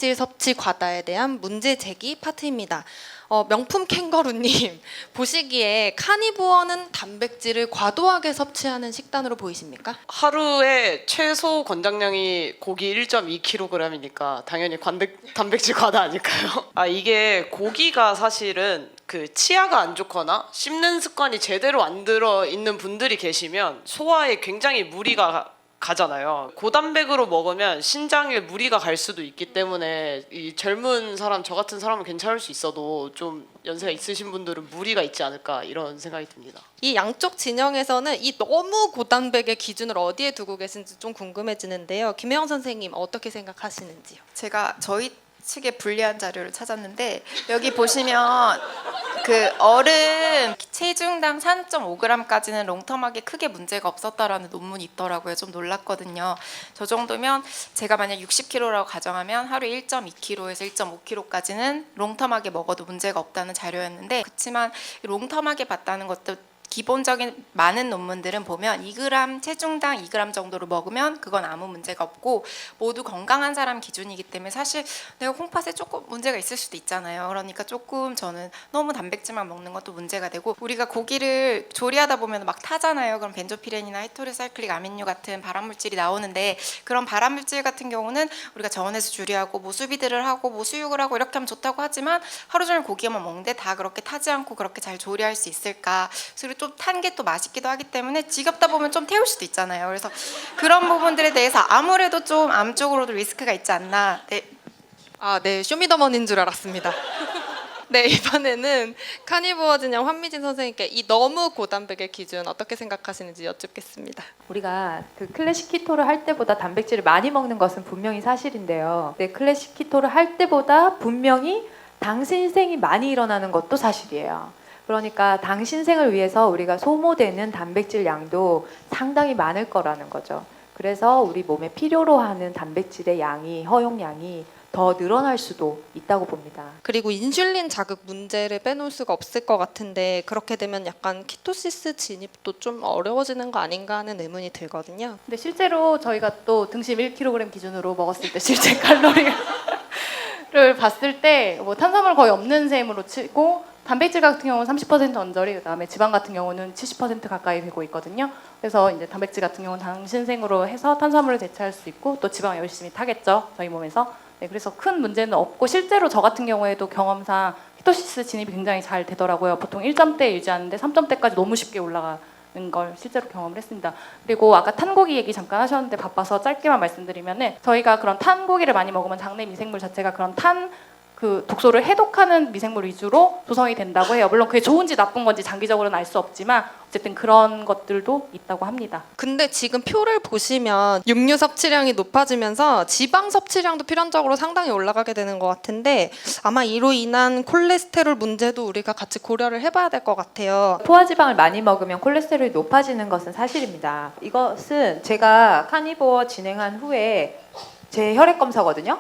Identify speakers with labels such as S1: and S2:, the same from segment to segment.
S1: 단백질 섭취 과다에 대한 문제 제기 파트입니다. 명품 캥거루님, 보시기에 카니부어는 단백질을 과도하게 섭취하는 식단으로 보이십니까?
S2: 하루에 최소 권장량이 고기 1.2kg이니까 당연히 단백질 과다 아닐까요? 이게 고기가 사실은 그 치아가 안 좋거나 씹는 습관이 제대로 안 들어 있는 분들이 계시면 소화에 굉장히 무리가 가잖아요. 고단백으로 먹으면 신장에 무리가 갈 수도 있기 때문에 이 젊은 사람, 저 같은 사람은 괜찮을 수 있어도 좀 연세가 있으신 분들은 무리가 있지 않을까 이런 생각이 듭니다.
S1: 이 양쪽 진영에서는 이 너무 고단백의 기준을 어디에 두고 계신지 좀 궁금해지는데요. 김혜영 선생님 어떻게 생각하시는지요?
S3: 제가 저희 측에 불리한 자료를 찾았는데 여기 보시면 그 어른 체중당 4.5g까지는 롱텀하게 크게 문제가 없었다라는 논문이 있더라고요. 좀 놀랐거든요. 저 정도면 제가 만약 60kg라고 가정하면 하루에 1.2kg에서 1.5kg까지는 롱텀하게 먹어도 문제가 없다는 자료였는데, 그렇지만 롱텀하게 봤다는 것도 기본적인 많은 논문들은 보면 2g 체중당 2g 정도로 먹으면 그건 아무 문제가 없고 모두 건강한 사람 기준이기 때문에 사실 내가 콩팥에 조금 문제가 있을 수도 있잖아요. 그러니까 조금 저는 너무 단백질만 먹는 것도 문제가 되고, 우리가 고기를 조리하다 보면 막 타잖아요. 그럼 벤조피렌이나 헤테로사이클릭 아민류 같은 발암물질이 나오는데, 그런 발암물질 같은 경우는 우리가 저온에서 조리하고 뭐 수비드를 하고 뭐 수육을 하고 이렇게 하면 좋다고 하지만 하루 종일 고기만 먹는데 다 그렇게 타지 않고 그렇게 잘 조리할 수 있을까? 그리고 좀 탄 게 또 맛있기도 하기 때문에 지겹다 보면 좀 태울 수도 있잖아요. 그래서 그런 부분들에 대해서 아무래도 좀 암 쪽으로도 리스크가 있지 않나. 네.
S1: 네, 쇼미더머니인 줄 알았습니다. 네, 이번에는 카니부어 진영 환미진 선생님께 이 너무 고단백의 기준 어떻게 생각하시는지 여쭙겠습니다.
S4: 우리가 그 클래식 키토를 할 때보다 단백질을 많이 먹는 것은 분명히 사실인데요. 네, 클래식 키토를 할 때보다 분명히 당 신생이 많이 일어나는 것도 사실이에요. 그러니까 당 신생을 위해서 우리가 소모되는 단백질 양도 상당히 많을 거라는 거죠. 그래서 우리 몸에 필요로 하는 단백질의 양이, 허용량이 더 늘어날 수도 있다고 봅니다.
S1: 그리고 인슐린 자극 문제를 빼놓을 수가 없을 것 같은데, 그렇게 되면 약간 키토시스 진입도 좀 어려워지는 거 아닌가 하는 의문이 들거든요.
S5: 근데 실제로 저희가 또 등심 1kg 기준으로 먹었을 때 실제 칼로리를 봤을 때 뭐 탄수화물 거의 없는 셈으로 치고, 단백질 같은 경우는 30% 언저리, 그다음에 지방 같은 경우는 70% 가까이 되고 있거든요. 그래서 이제 단백질 같은 경우는 당신생으로 해서 탄수화물을 대체할 수 있고 또 지방 열심히 타겠죠, 저희 몸에서. 네, 그래서 큰 문제는 없고, 실제로 저 같은 경우에도 경험상 키토시스 진입이 굉장히 잘 되더라고요. 보통 1점대 유지하는데 3점대까지 너무 쉽게 올라가는 걸 실제로 경험을 했습니다. 그리고 아까 탄고기 얘기 잠깐 하셨는데 바빠서 짧게만 말씀드리면은, 저희가 그런 탄고기를 많이 먹으면 장내 미생물 자체가 그런 그 독소를 해독하는 미생물 위주로 조성이 된다고 해요. 물론 그게 좋은지 나쁜 건지 장기적으로는 알 수 없지만 어쨌든 그런 것들도 있다고 합니다.
S1: 근데 지금 표를 보시면 육류 섭취량이 높아지면서 지방 섭취량도 필연적으로 상당히 올라가게 되는 것 같은데, 아마 이로 인한 콜레스테롤 문제도 우리가 같이 고려를 해봐야 될 것 같아요.
S4: 포화지방을 많이 먹으면 콜레스테롤이 높아지는 것은 사실입니다. 이것은 제가 카니부어 진행한 후에 제 혈액 검사거든요.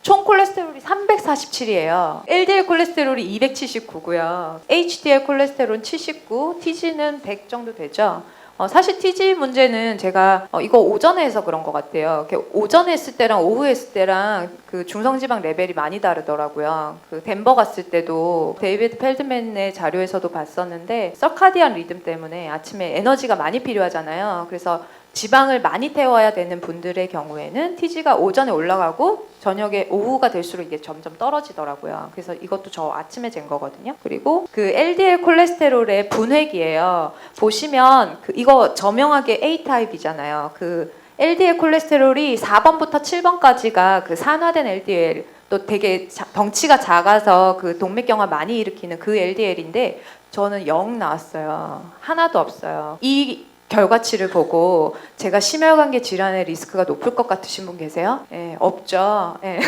S4: 총 콜레스테롤이 347이에요. LDL 콜레스테롤이 279고요. HDL 콜레스테롤은 79, TG는 100 정도 되죠. 사실 TG 문제는 제가 이거 오전에 해서 그런 것 같아요. 오전에 했을 때랑 오후에 했을 때랑 그 중성지방 레벨이 많이 다르더라고요. 그 덴버 갔을 때도 데이비드 펠드맨의 자료에서도 봤었는데, 서카디안 리듬 때문에 아침에 에너지가 많이 필요하잖아요. 그래서 지방을 많이 태워야 되는 분들의 경우에는 TG가 오전에 올라가고 저녁에 오후가 될수록 이게 점점 떨어지더라고요. 그래서 이것도 저 아침에 잰 거거든요. 그리고 그 LDL 콜레스테롤의 분획이에요. 보시면 이거 저명하게 A타입이잖아요. 그 LDL 콜레스테롤이 4번부터 7번까지가 그 산화된 LDL, 또 되게 덩치가 작아서 그 동맥경화 많이 일으키는 그 LDL인데 저는 0 나왔어요. 하나도 없어요. 이 결과치를 보고 제가 심혈관계 질환의 리스크가 높을 것 같으신 분 계세요? 예, 없죠. 예.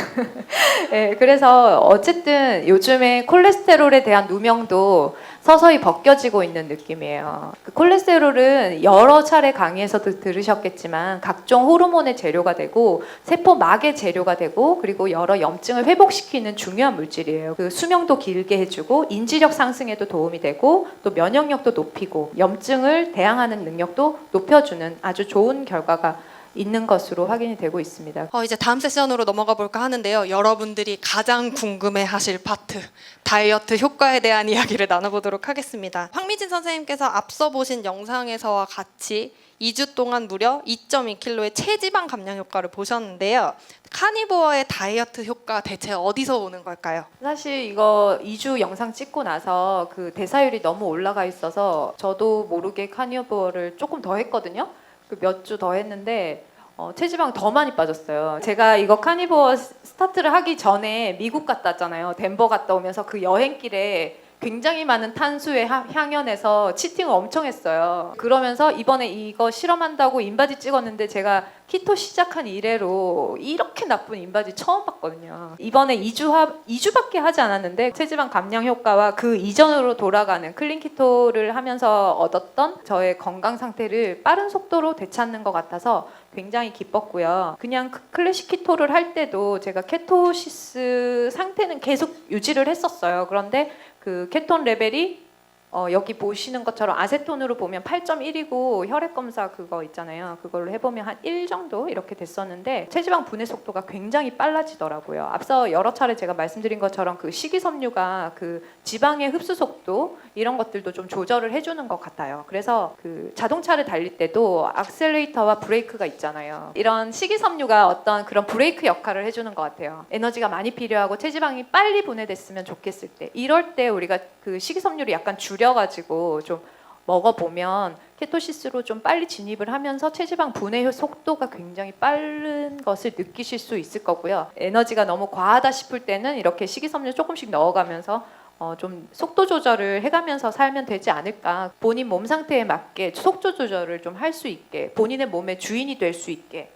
S4: 예, 그래서 어쨌든 요즘에 콜레스테롤에 대한 누명도 서서히 벗겨지고 있는 느낌이에요. 그 콜레스테롤은 여러 차례 강의에서도 들으셨겠지만 각종 호르몬의 재료가 되고 세포막의 재료가 되고, 그리고 여러 염증을 회복시키는 중요한 물질이에요. 그 수명도 길게 해주고 인지력 상승에도 도움이 되고 또 면역력도 높이고 염증을 대항하는 능력도 높여주는 아주 좋은 결과가 있는 것으로 확인이 되고 있습니다.
S1: 이제 다음 세션으로 넘어가 볼까 하는데요. 여러분들이 가장 궁금해하실 파트, 다이어트 효과에 대한 이야기를 나눠보도록 하겠습니다. 황미진 선생님께서 앞서 보신 영상에서와 같이 2주 동안 무려 2.2kg의 체지방 감량 효과를 보셨는데요. 카니보어의 다이어트 효과 대체 어디서 오는 걸까요?
S4: 사실 이거 2주 영상 찍고 나서 그 대사율이 너무 올라가 있어서 저도 모르게 카니보어를 조금 더 했거든요. 그 몇 주 더 했는데 체지방 더 많이 빠졌어요. 제가 이거 카니보어 스타트를 하기 전에 미국 갔다 왔잖아요. 덴버 갔다 오면서 그 여행길에 굉장히 많은 탄수의 향연에서 치팅을 엄청 했어요. 그러면서 이번에 이거 실험한다고 인바디 찍었는데 제가 키토 시작한 이래로 이렇게 나쁜 인바디 처음 봤거든요. 이번에 2주밖에 하지 않았는데 체지방 감량 효과와 그 이전으로 돌아가는 클린 키토를 하면서 얻었던 저의 건강 상태를 빠른 속도로 되찾는 것 같아서 굉장히 기뻤고요. 그냥 클래식 키토를 할 때도 제가 케토시스 상태는 계속 유지를 했었어요. 그런데 그 케톤 레벨이 여기 보시는 것처럼 아세톤으로 보면 8.1이고 혈액 검사 그거 있잖아요. 그걸로 해보면 한 1 정도 이렇게 됐었는데 체지방 분해 속도가 굉장히 빨라지더라고요. 앞서 여러 차례 제가 말씀드린 것처럼 그 식이섬유가 그 지방의 흡수 속도 이런 것들도 좀 조절을 해주는 것 같아요. 그래서 그 자동차를 달릴 때도 악셀레이터와 브레이크가 있잖아요. 이런 식이섬유가 어떤 그런 브레이크 역할을 해주는 것 같아요. 에너지가 많이 필요하고 체지방이 빨리 분해됐으면 좋겠을 때 이럴 때 우리가 그 식이섬유를 약간 줄여가지고 좀 먹어보면 케토시스로 좀 빨리 진입을 하면서 체지방 분해 속도가 굉장히 빠른 것을 느끼실 수 있을 거고요. 에너지가 너무 과하다 싶을 때는 이렇게 식이섬유 조금씩 넣어가면서 좀 속도 조절을 해가면서 살면 되지 않을까. 본인 몸 상태에 맞게 속도 조절을 좀 할 수 있게 본인의 몸의 주인이 될 수 있게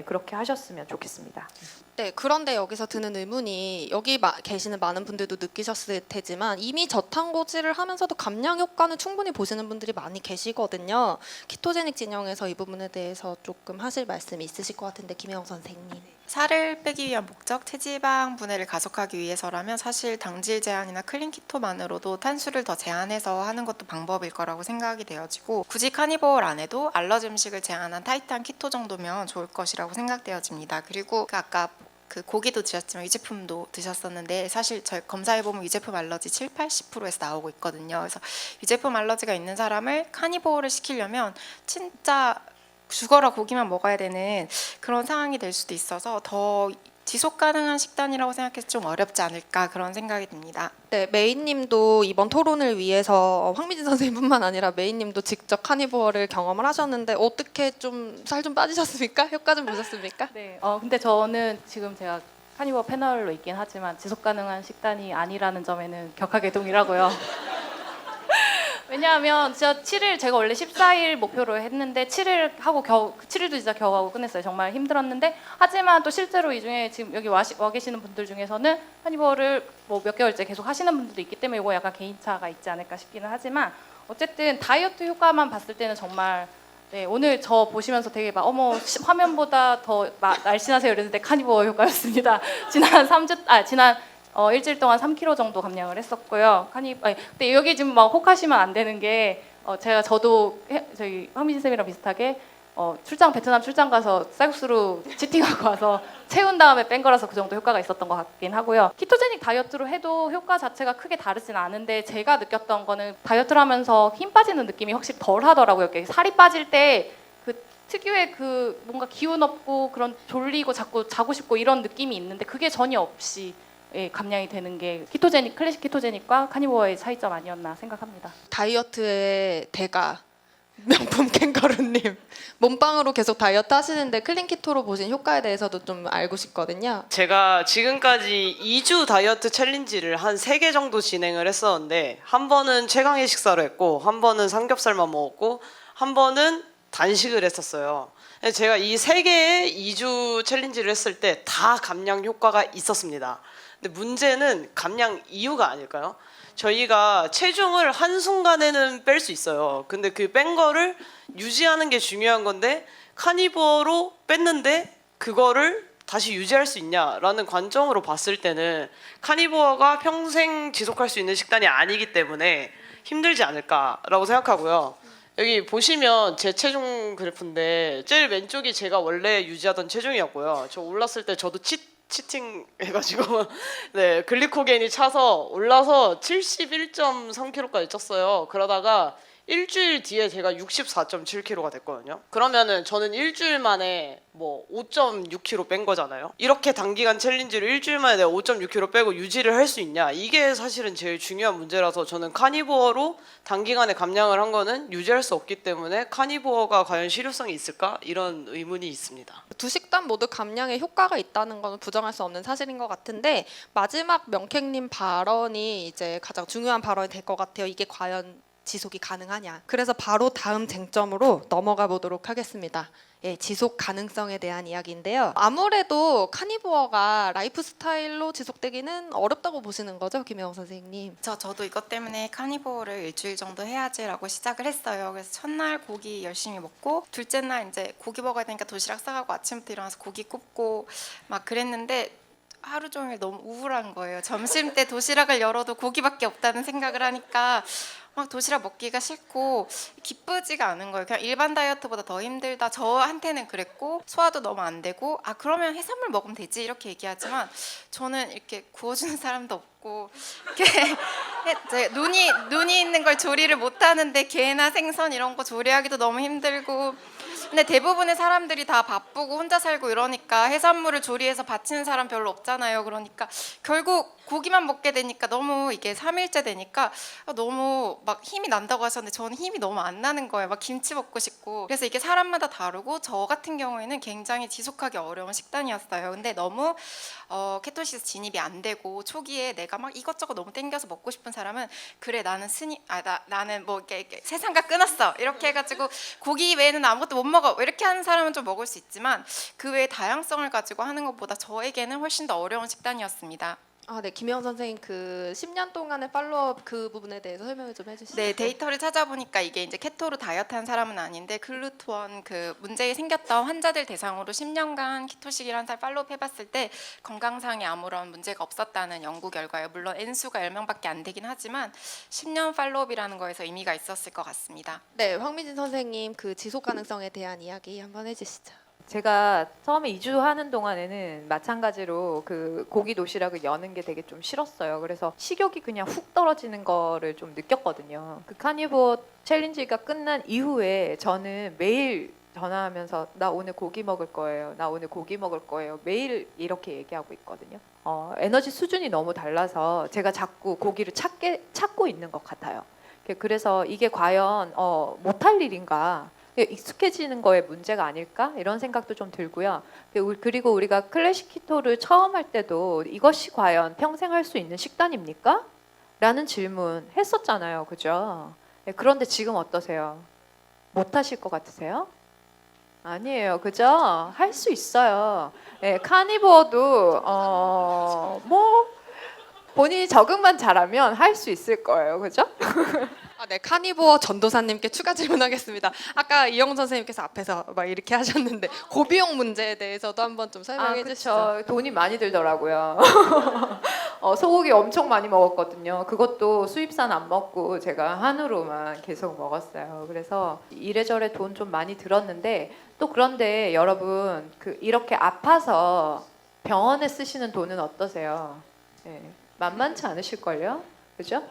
S4: 그렇게 하셨으면 좋겠습니다.
S1: 네, 그런데 여기서 드는 의문이 여기 계시는 많은 분들도 느끼셨을 테지만 이미 저탄고지를 하면서도 감량 효과는 충분히 보시는 분들이 많이 계시거든요. 키토제닉 진영에서 이 부분에 대해서 조금 하실 말씀이 있으실 것 같은데 김혜영 선생님.
S3: 살을 빼기 위한 목적, 체지방 분해를 가속하기 위해서라면 사실 당질 제한이나 클린 키토만으로도 탄수를 더 제한해서 하는 것도 방법일 거라고 생각이 되어지고 굳이 카니보어를 안 해도 알러지 음식을 제한한 타이트한 키토 정도면 좋을 것이라고 생각되어집니다. 그리고 아까 그 고기도 드셨지만 유제품도 드셨었는데 사실 저희 검사해보면 유제품 알러지 70-80%에서 나오고 있거든요. 그래서 유제품 알러지가 있는 사람을 카니보어를 시키려면 진짜 죽어라 고기만 먹어야 되는 그런 상황이 될 수도 있어서 더 지속 가능한 식단이라고 생각해서 좀 어렵지 않을까 그런 생각이 듭니다.
S1: 네, 메인님도 이번 토론을 위해서 황미진 선생님뿐만 아니라 메인님도 직접 카니보어를 경험을 하셨는데 어떻게 좀 살 좀 빠지셨습니까? 효과 좀 보셨습니까?
S5: 네. 근데 저는 지금 제가 카니보어 패널로 있긴 하지만 지속 가능한 식단이 아니라는 점에는 격하게 동의하고요. 왜냐하면 진짜 7일 제가 원래 14일 목표로 했는데 7일 하고 7일도 진짜 겨우 하고 끝냈어요. 정말 힘들었는데 하지만 또 실제로 이 중에 지금 여기 와 계시는 분들 중에서는 카니보어를 뭐 몇 개월째 계속 하시는 분들도 있기 때문에 이거 약간 개인차가 있지 않을까 싶기는 하지만 어쨌든 다이어트 효과만 봤을 때는 정말 네, 오늘 저 보시면서 되게 막 화면보다 더 날씬하세요 이랬는데 카니보어 효과였습니다. 지난 일주일 동안 3kg 정도 감량을 했었고요. 근데 여기 지금 막 혹하시면 안 되는 게 저도 저희 황미진 쌤이랑 비슷하게 베트남 출장 가서 쌀국수로 치팅하고 와서 채운 다음에 뺀 거라서 그 정도 효과가 있었던 것 같긴 하고요. 키토제닉 다이어트로 해도 효과 자체가 크게 다르진 않은데 제가 느꼈던 거는 다이어트를 하면서 힘 빠지는 느낌이 확실히 덜 하더라고요. 살이 빠질 때 그 특유의 그 뭔가 기운 없고 그런 졸리고 자꾸 자고 싶고 이런 느낌이 있는데 그게 전혀 없이 감량이 되는 게 키토제닉, 클래식 키토제닉과 카니보어의 차이점 아니었나 생각합니다.
S1: 다이어트의 대가 명품 캥거루님 몸빵으로 계속 다이어트 하시는데 클린 키토로 보신 효과에 대해서도 좀 알고 싶거든요.
S2: 제가 지금까지 2주 다이어트 챌린지를 한 3개 정도 진행을 했었는데 한 번은 최강의 식사를 했고 한 번은 삼겹살만 먹었고 한 번은 단식을 했었어요. 제가 이 3개의 2주 챌린지를 했을 때 다 감량 효과가 있었습니다. 근데 문제는 감량 이유가 아닐까요? 저희가 체중을 한순간에는 뺄 수 있어요. 근데 그 뺀 거를 유지하는 게 중요한 건데 카니보어로 뺐는데 그거를 다시 유지할 수 있냐라는 관점으로 봤을 때는 카니보어가 평생 지속할 수 있는 식단이 아니기 때문에 힘들지 않을까라고 생각하고요. 여기 보시면 제 체중 그래프인데 제일 왼쪽이 제가 원래 유지하던 체중이었고요. 저 올랐을 때 저도 치팅 해가지고 네 글리코겐이 차서 올라서 71.3kg까지 쪘어요. 그러다가 일주일 뒤에 제가 64.7kg가 됐거든요. 그러면은 저는 일주일 만에 뭐 5.6kg 뺀 거잖아요. 이렇게 단기간 챌린지를 일주일 만에 내가 5.6kg 빼고 유지를 할 수 있냐, 이게 사실은 제일 중요한 문제라서 저는 카니보어로 단기간에 감량을 한 거는 유지할 수 없기 때문에 카니보어가 과연 실효성이 있을까, 이런 의문이 있습니다.
S1: 두 식단 모두 감량에 효과가 있다는 건 부정할 수 없는 사실인 것 같은데, 마지막 명객님 발언이 이제 가장 중요한 발언이 될 것 같아요. 이게 과연 지속이 가능하냐. 그래서 바로 다음 쟁점으로 넘어가 보도록 하겠습니다. 예, 지속 가능성에 대한 이야기인데요. 아무래도 카니보어가 라이프 스타일로 지속되기는 어렵다고 보시는 거죠, 김혜영 선생님?
S3: 저도 이것 때문에 카니보어를 일주일 정도 해야지라고 시작을 했어요. 그래서 첫날 고기 열심히 먹고 둘째 날 이제 고기 먹어야 되니까 도시락 싸가고 아침부터 일어나서 고기 굽고 막 그랬는데 하루 종일 너무 우울한 거예요. 점심 때 도시락을 열어도 고기밖에 없다는 생각을 하니까 막 도시락 먹기가 싫고 기쁘지가 않은 거예요. 그냥 일반 다이어트보다 더 힘들다. 저한테는 그랬고 소화도 너무 안 되고 그러면 해산물 먹으면 되지 이렇게 얘기하지만 저는 이렇게 구워주는 사람도 없고 이렇게 눈이 있는 걸 조리를 못 하는데 게나 생선 이런 거 조리하기도 너무 힘들고 근데 대부분의 사람들이 다 바쁘고 혼자 살고 이러니까 해산물을 조리해서 바치는 사람 별로 없잖아요. 그러니까 결국 고기만 먹게 되니까 너무 이게 3일째 되니까 너무 막 힘이 난다고 하셨는데 저는 힘이 너무 안 나는 거예요. 막 김치 먹고 싶고. 그래서 이게 사람마다 다르고 저 같은 경우에는 굉장히 지속하기 어려운 식단이었어요. 근데 너무 케토시스 진입이 안 되고 초기에 내가 막 이것저것 너무 땡겨서 먹고 싶은 사람은 그래 나는 나는 뭐 이렇게 세상과 끊었어 이렇게 해가지고 고기 외에는 아무것도 못 먹어 이렇게 하는 사람은 좀 먹을 수 있지만 그 외에 다양성을 가지고 하는 것보다 저에게는 훨씬 더 어려운 식단이었습니다.
S1: 네, 김혜영 선생님 그 10년 동안의 팔로업 그 부분에 대해서 설명을 좀 해주시죠.
S3: 네, 데이터를 찾아보니까 이게 이제 케토로 다이어트한 사람은 아닌데 글루톤 그 문제가 생겼던 환자들 대상으로 10년간 키토식이라는 살 팔로업 해봤을 때 건강상에 아무런 문제가 없었다는 연구 결과예요. 물론 N수가 10명밖에 안 되긴 하지만 10년 팔로업이라는 거에서 의미가 있었을 것 같습니다.
S1: 네, 황미진 선생님 그 지속 가능성에 대한 이야기 한번 해주시죠.
S4: 제가 처음에 2주 하는 동안에는 마찬가지로 그 고기 도시락을 여는 게 되게 좀 싫었어요. 그래서 식욕이 그냥 훅 떨어지는 거를 좀 느꼈거든요. 그 카니보어 챌린지가 끝난 이후에 저는 매일 전화하면서 나 오늘 고기 먹을 거예요. 나 오늘 고기 먹을 거예요. 매일 이렇게 얘기하고 있거든요. 에너지 수준이 너무 달라서 제가 자꾸 고기를 찾고 있는 것 같아요. 그래서 이게 과연 못할 일인가? 익숙해지는 거에 문제가 아닐까 이런 생각도 좀 들고요. 그리고 우리가 클래식 키토를 처음 할 때도 이것이 과연 평생 할 수 있는 식단입니까? 라는 질문 했었잖아요. 그죠? 그런데 지금 어떠세요? 못 하실 것 같으세요? 아니에요. 그죠? 할 수 있어요. 카니보어도 뭐 본인이 적응만 잘하면 할 수 있을 거예요. 그죠?
S1: 네, 카니보어 전도사님께 추가 질문하겠습니다. 아까 이영 선생님께서 앞에서 막 이렇게 하셨는데 고비용 문제에 대해서도 한번 좀 설명해 주시죠.
S4: 그렇죠. 돈이 많이 들더라고요. 소고기 엄청 많이 먹었거든요. 그것도 수입산 안 먹고 제가 한우로만 계속 먹었어요. 그래서 이래저래 돈 좀 많이 들었는데 또 그런데 여러분 이렇게 아파서 병원에 쓰시는 돈은 어떠세요? 만만치 않으실걸요? 그죠?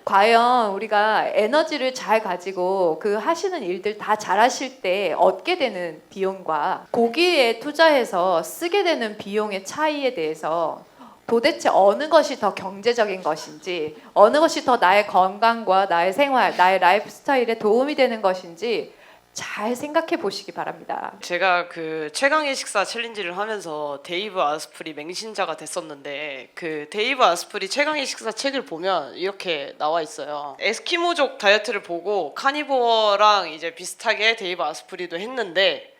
S4: 과연 우리가 에너지를 잘 가지고 그 하시는 일들 다 잘하실 때 얻게 되는 비용과 고기에 투자해서 쓰게 되는 비용의 차이에 대해서 도대체 어느 것이 더 경제적인 것인지, 어느 것이 더 나의 건강과 나의 생활, 나의 라이프 스타일에 도움이 되는 것인지 잘 생각해 보시기 바랍니다.
S2: 제가 그 최강의 식사 챌린지를 하면서 데이브 아스프리 맹신자가 됐었는데 그 데이브 아스프리 최강의 식사 책을 보면 이렇게 나와 있어요. 에스키모족 다이어트를 보고 카니보어랑 이제 비슷하게 데이브 아스프리도 했는데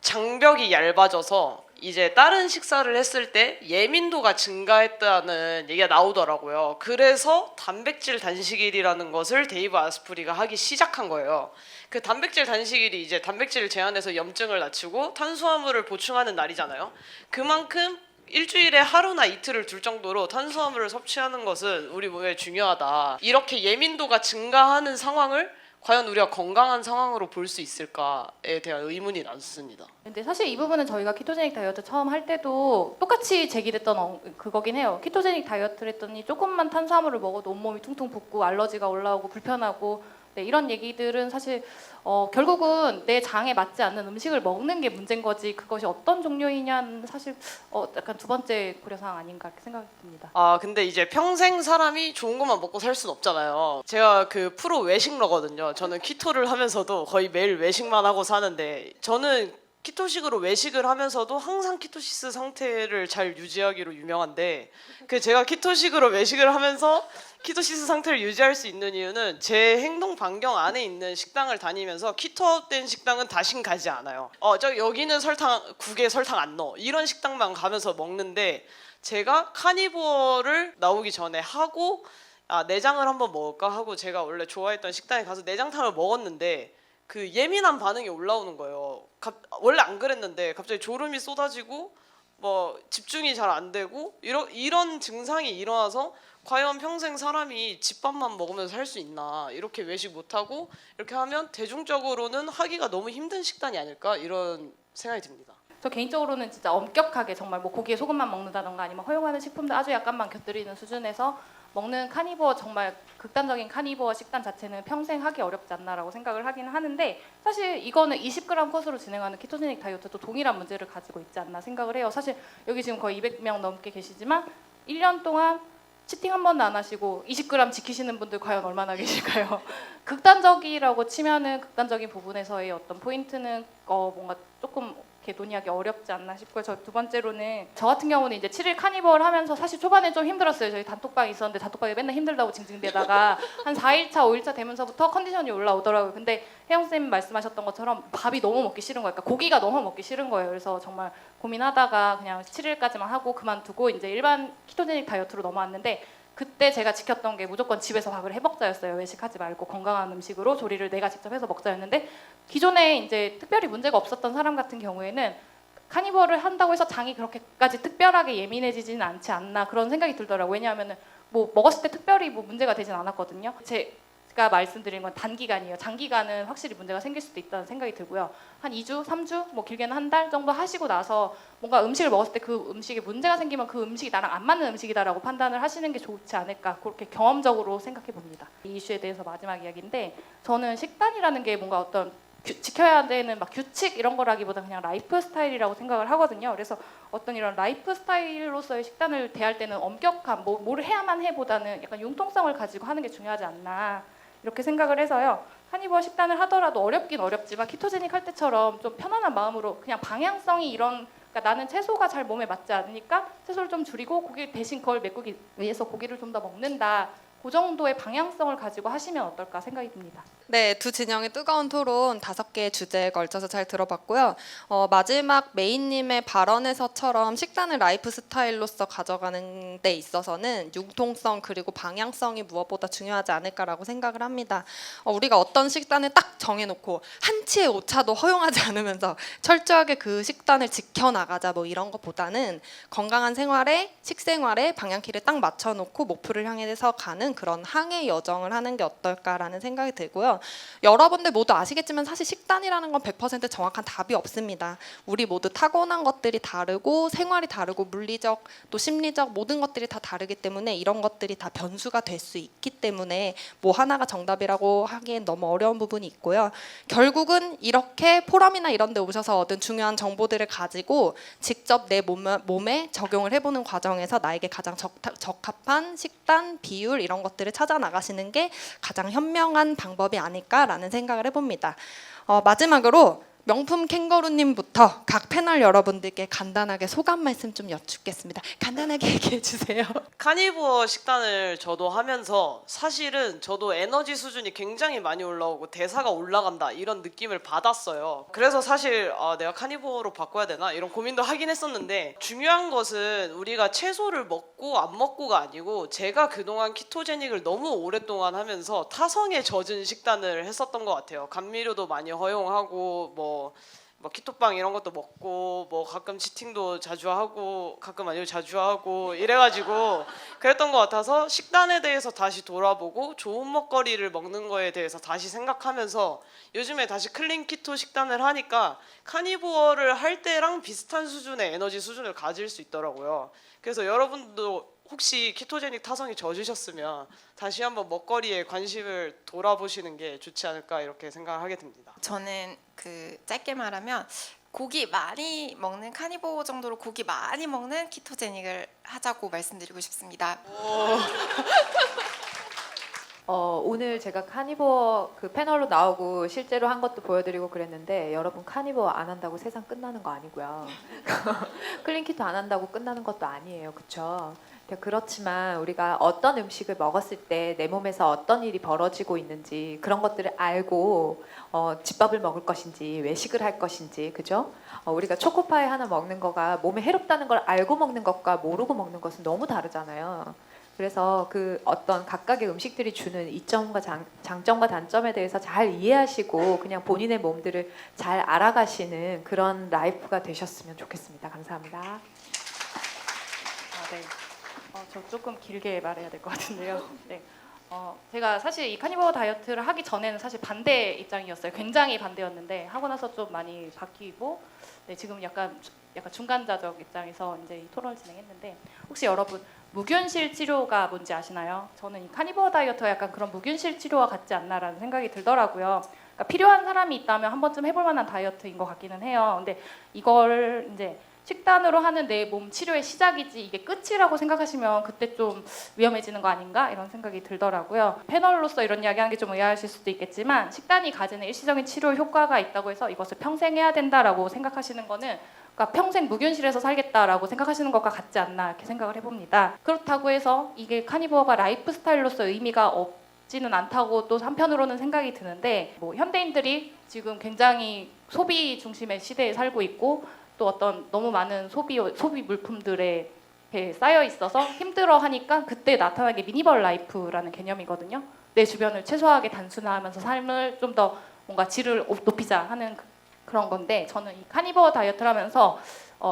S2: 장벽이 얇아져서 이제 다른 식사를 했을 때 예민도가 증가했다는 얘기가 나오더라고요. 그래서 단백질 단식일이라는 것을 데이브 아스프리가 하기 시작한 거예요. 그 단백질 단식일이 이제 단백질을 제한해서 염증을 낮추고 탄수화물을 보충하는 날이잖아요. 그만큼 일주일에 하루나 이틀을 둘 정도로 탄수화물을 섭취하는 것은 우리 몸에 중요하다. 이렇게 예민도가 증가하는 상황을 과연 우리가 건강한 상황으로 볼 수 있을까에 대한 의문이 남습니다.
S5: 근데 사실 이 부분은 저희가 키토제닉 다이어트 처음 할 때도 똑같이 제기됐던 그거긴 해요. 키토제닉 다이어트를 했더니 조금만 탄수화물을 먹어도 온몸이 퉁퉁 붓고 알러지가 올라오고 불편하고 네, 이런 얘기들은 사실 결국은 내 장에 맞지 않는 음식을 먹는 게 문제인 거지 그것이 어떤 종류이냐는 사실 약간 두 번째 고려사항 아닌가 이렇게 생각이 듭니다.
S2: 아 근데 이제 평생 사람이 좋은 것만 먹고 살 순 없잖아요. 제가 그 프로 외식러거든요. 저는 키토를 하면서도 거의 매일 외식만 하고 사는데 저는 키토식으로 외식을 하면서도 항상 키토시스 상태를 잘 유지하기로 유명한데 그 제가 키토식으로 외식을 하면서 키토시스 상태를 유지할 수 있는 이유는 제 행동 반경 안에 있는 식당을 다니면서 키토된 식당은 다신 가지 않아요. 저 여기는 국에 설탕 안 넣어 이런 식당만 가면서 먹는데 제가 카니보어를 나오기 전에 하고 내장을 한번 먹을까 하고 제가 원래 좋아했던 식당에 가서 내장탕을 먹었는데 그 예민한 반응이 올라오는 거예요. 원래 안 그랬는데 갑자기 졸음이 쏟아지고 뭐 집중이 잘 안 되고 이런 증상이 일어나서 과연 평생 사람이 집밥만 먹으면서 살 수 있나 이렇게 외식 못하고 이렇게 하면 대중적으로는 하기가 너무 힘든 식단이 아닐까 이런 생각이 듭니다.
S5: 저 개인적으로는 진짜 엄격하게 정말 뭐 고기에 소금만 먹는다던가 아니면 허용하는 식품들 아주 약간만 곁들이는 수준에서 먹는 카니보어 정말 극단적인 카니보어 식단 자체는 평생 하기 어렵지 않나라고 생각을 하기는 하는데 사실 이거는 20g 컷으로 진행하는 키토제닉 다이어트도 동일한 문제를 가지고 있지 않나 생각을 해요. 사실 여기 지금 거의 200명 넘게 계시지만 1년 동안 치팅 한 번도 안 하시고 20g 지키시는 분들 과연 얼마나 계실까요? 극단적이라고 치면은 극단적인 부분에서의 어떤 포인트는 뭔가 조금 이렇게 논의하기 어렵지 않나 싶고요. 저 두 번째로는 저 같은 경우는 이제 7일 카니벌 하면서 사실 초반에 좀 힘들었어요. 저희 단톡방이 있었는데 단톡방에 맨날 힘들다고 징징대다가 한 4일차, 5일차 되면서부터 컨디션이 올라오더라고요. 근데 혜영 쌤 말씀하셨던 것처럼 밥이 너무 먹기 싫은 거예요. 그러니까 고기가 너무 먹기 싫은 거예요. 그래서 정말 고민하다가 그냥 7일까지만 하고 그만두고 이제 일반 키토제닉 다이어트로 넘어왔는데 그때 제가 지켰던 게 무조건 집에서 밥을 해 먹자였어요. 외식하지 말고 건강한 음식으로 조리를 내가 직접 해서 먹자였는데 기존에 이제 특별히 문제가 없었던 사람 같은 경우에는 카니벌을 한다고 해서 장이 그렇게까지 특별하게 예민해지지는 않지 않나 그런 생각이 들더라고요. 왜냐하면은 뭐 먹었을 때 특별히 뭐 문제가 되진 않았거든요. 제가 말씀드린 건 단기간이에요. 장기간은 확실히 문제가 생길 수도 있다는 생각이 들고요. 한 2주, 3주, 뭐 길게는 한 달 정도 하시고 나서 뭔가 음식을 먹었을 때 그 음식에 문제가 생기면 그 음식이 나랑 안 맞는 음식이다라고 판단을 하시는 게 좋지 않을까 그렇게 경험적으로 생각해 봅니다. 이 이슈에 대해서 마지막 이야기인데 저는 식단이라는 게 뭔가 어떤 지켜야 되는 막 규칙 이런 거라기보다 그냥 라이프 스타일이라고 생각을 하거든요. 그래서 어떤 이런 라이프 스타일로서의 식단을 대할 때는 엄격한 뭘 해야만 해보다는 약간 융통성을 가지고 하는 게 중요하지 않나 이렇게 생각을 해서요. 카니버어 식단을 하더라도 어렵긴 어렵지만 키토제닉 할 때처럼 좀 편안한 마음으로 그냥 방향성이 이런 그러니까 나는 채소가 잘 몸에 맞지 않으니까 채소를 좀 줄이고 고기 대신 그걸 메꾸기 위해서 고기를 좀 더 먹는다. 그 정도의 방향성을 가지고 하시면 어떨까 생각이 듭니다.
S1: 네, 두 진영의 뜨거운 토론 5개의 주제에 걸쳐서 잘 들어봤고요. 마지막 메인님의 발언에서처럼 식단을 라이프 스타일로서 가져가는 데 있어서는 융통성 그리고 방향성이 무엇보다 중요하지 않을까라고 생각을 합니다. 우리가 어떤 식단을 딱 정해놓고 한치의 오차도 허용하지 않으면서 철저하게 그 식단을 지켜나가자 뭐 이런 것보다는 건강한 생활에 식생활에 방향키를 딱 맞춰놓고 목표를 향해서 가는 그런 항해 여정을 하는 게 어떨까라는 생각이 들고요. 여러분들 모두 아시겠지만 사실 식단이라는 건 100% 정확한 답이 없습니다. 우리 모두 타고난 것들이 다르고 생활이 다르고 물리적 또 심리적 모든 것들이 다 다르기 때문에 이런 것들이 다 변수가 될 수 있기 때문에 뭐 하나가 정답이라고 하기엔 너무 어려운 부분이 있고요. 결국은 이렇게 포럼이나 이런 데 오셔서 얻은 중요한 정보들을 가지고 직접 내 몸에 적용을 해보는 과정에서 나에게 가장 적합한 식단, 비율 이런 것들을 찾아 나가시는 게 가장 현명한 방법이 아닐까라는 생각을 해봅니다. 마지막으로 명품 캥거루님부터 각 패널 여러분들께 간단하게 소감 말씀 좀 여쭙겠습니다. 간단하게 얘기해 주세요.
S2: 카니보어 식단을 저도 하면서 사실은 저도 에너지 수준이 굉장히 많이 올라오고 대사가 올라간다 이런 느낌을 받았어요. 그래서 사실 내가 카니보어로 바꿔야 되나 이런 고민도 하긴 했었는데 중요한 것은 우리가 채소를 먹고 안 먹고가 아니고 제가 그동안 키토제닉을 너무 오랫동안 하면서 타성에 젖은 식단을 했었던 것 같아요. 감미료도 많이 허용하고 뭐 뭐 키토빵 이런 것도 먹고 뭐 가끔 치팅도 자주 하고 가끔 아니고 자주 하고 이래가지고 그랬던 것 같아서 식단에 대해서 다시 돌아보고 좋은 먹거리를 먹는 거에 대해서 다시 생각하면서 요즘에 다시 클린 키토 식단을 하니까 카니보어를 할 때랑 비슷한 수준의 에너지 수준을 가질 수 있더라고요. 그래서 여러분도 혹시 키토제닉 타성이 젖으셨으면 다시 한번 먹거리에 관심을 돌아보시는 게 좋지 않을까 이렇게 생각하게 됩니다.
S3: 저는 그 짧게 말하면 고기 많이 먹는 카니보어 정도로 고기 많이 먹는 키토제닉을 하자고 말씀드리고 싶습니다.
S4: 오늘 제가 카니보어 그 패널로 나오고 실제로 한 것도 보여드리고 그랬는데 여러분 카니보어 안 한다고 세상 끝나는 거 아니고요. 클린키토 안 한다고 끝나는 것도 아니에요. 그렇죠? 그렇지만 우리가 어떤 음식을 먹었을 때 내 몸에서 어떤 일이 벌어지고 있는지 그런 것들을 알고 집밥을 먹을 것인지 외식을 할 것인지 그죠? 우리가 초코파이 하나 먹는 거가 몸에 해롭다는 걸 알고 먹는 것과 모르고 먹는 것은 너무 다르잖아요. 그래서 그 어떤 각각의 음식들이 주는 이점과 장점과 단점에 대해서 잘 이해하시고 그냥 본인의 몸들을 잘 알아가시는 그런 라이프가 되셨으면 좋겠습니다. 감사합니다.
S5: 네. 저 조금 길게 말해야 될 것 같은데요. 네. 제가 사실 이 카니보어 다이어트를 하기 전에는 사실 반대 입장이었어요. 굉장히 반대였는데 하고 나서 좀 많이 바뀌고 네, 지금 약간 중간자적 입장에서 이제 이 토론을 진행했는데 혹시 여러분 무균실 치료가 뭔지 아시나요? 저는 이 카니보어 다이어트가 약간 그런 무균실 치료와 같지 않나라는 생각이 들더라고요. 그러니까 필요한 사람이 있다면 한 번쯤 해볼 만한 다이어트인 것 같기는 해요. 근데 이걸 이제 식단으로 하는 내 몸 치료의 시작이지 이게 끝이라고 생각하시면 그때 좀 위험해지는 거 아닌가 이런 생각이 들더라고요. 패널로서 이런 이야기하는 게 좀 의아하실 수도 있겠지만 식단이 가지는 일시적인 치료 효과가 있다고 해서 이것을 평생 해야 된다라고 생각하시는 거는 그러니까 평생 무균실에서 살겠다라고 생각하시는 것과 같지 않나 이렇게 생각을 해봅니다. 그렇다고 해서 이게 카니보어가 라이프 스타일로서 의미가 없지는 않다고 또 한편으로는 생각이 드는데 뭐 현대인들이 지금 굉장히 소비 중심의 시대에 살고 있고 또 어떤 너무 많은 소비 물품들에 쌓여 있어서 힘들어하니까 그때 나타나는 게 미니멀 라이프라는 개념이거든요. 내 주변을 최소하게 단순화하면서 삶을 좀 더 뭔가 질을 높이자 하는 그런 건데 저는 이 카니보어 다이어트를 하면서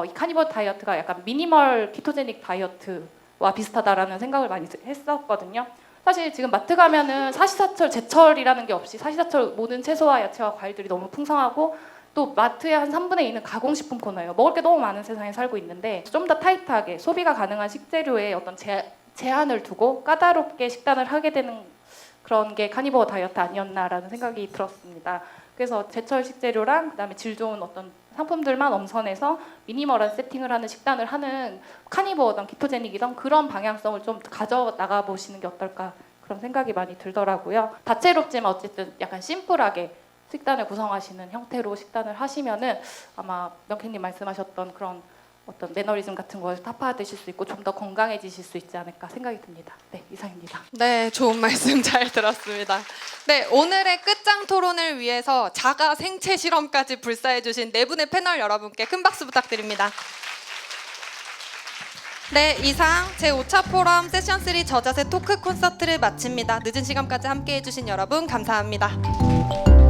S5: 이 카니보어 다이어트가 약간 미니멀 키토제닉 다이어트와 비슷하다라는 생각을 많이 했었거든요. 사실 지금 마트 가면은 사시사철 제철이라는 게 없이 사시사철 모든 채소와 야채와 과일들이 너무 풍성하고 또 마트에 한 3분의 2는 가공식품 코너예요. 먹을 게 너무 많은 세상에 살고 있는데 좀 더 타이트하게 소비가 가능한 식재료에 어떤 제한을 두고 까다롭게 식단을 하게 되는 그런 게 카니보어 다이어트 아니었나라는 생각이 들었습니다. 그래서 제철 식재료랑 그다음에 질 좋은 어떤 상품들만 엄선해서 미니멀한 세팅을 하는 식단을 하는 카니보어든 키토제닉이든 그런 방향성을 좀 가져 나가 보시는 게 어떨까 그런 생각이 많이 들더라고요. 다채롭지만 어쨌든 약간 심플하게 식단을 구성하시는 형태로 식단을 하시면은 아마 명쾌님 말씀하셨던 그런 어떤 매너리즘 같은 걸 타파되실 수 있고 좀 더 건강해지실 수 있지 않을까 생각이 듭니다. 네, 이상입니다.
S1: 네, 좋은 말씀 잘 들었습니다. 네, 오늘의 끝장 토론을 위해서 자가 생체 실험까지 불사해주신 네 분의 패널 여러분께 큰 박수 부탁드립니다. 네, 이상 제5차 포럼 세션 3 저자세 토크 콘서트를 마칩니다. 늦은 시간까지 함께해 주신 여러분 감사합니다.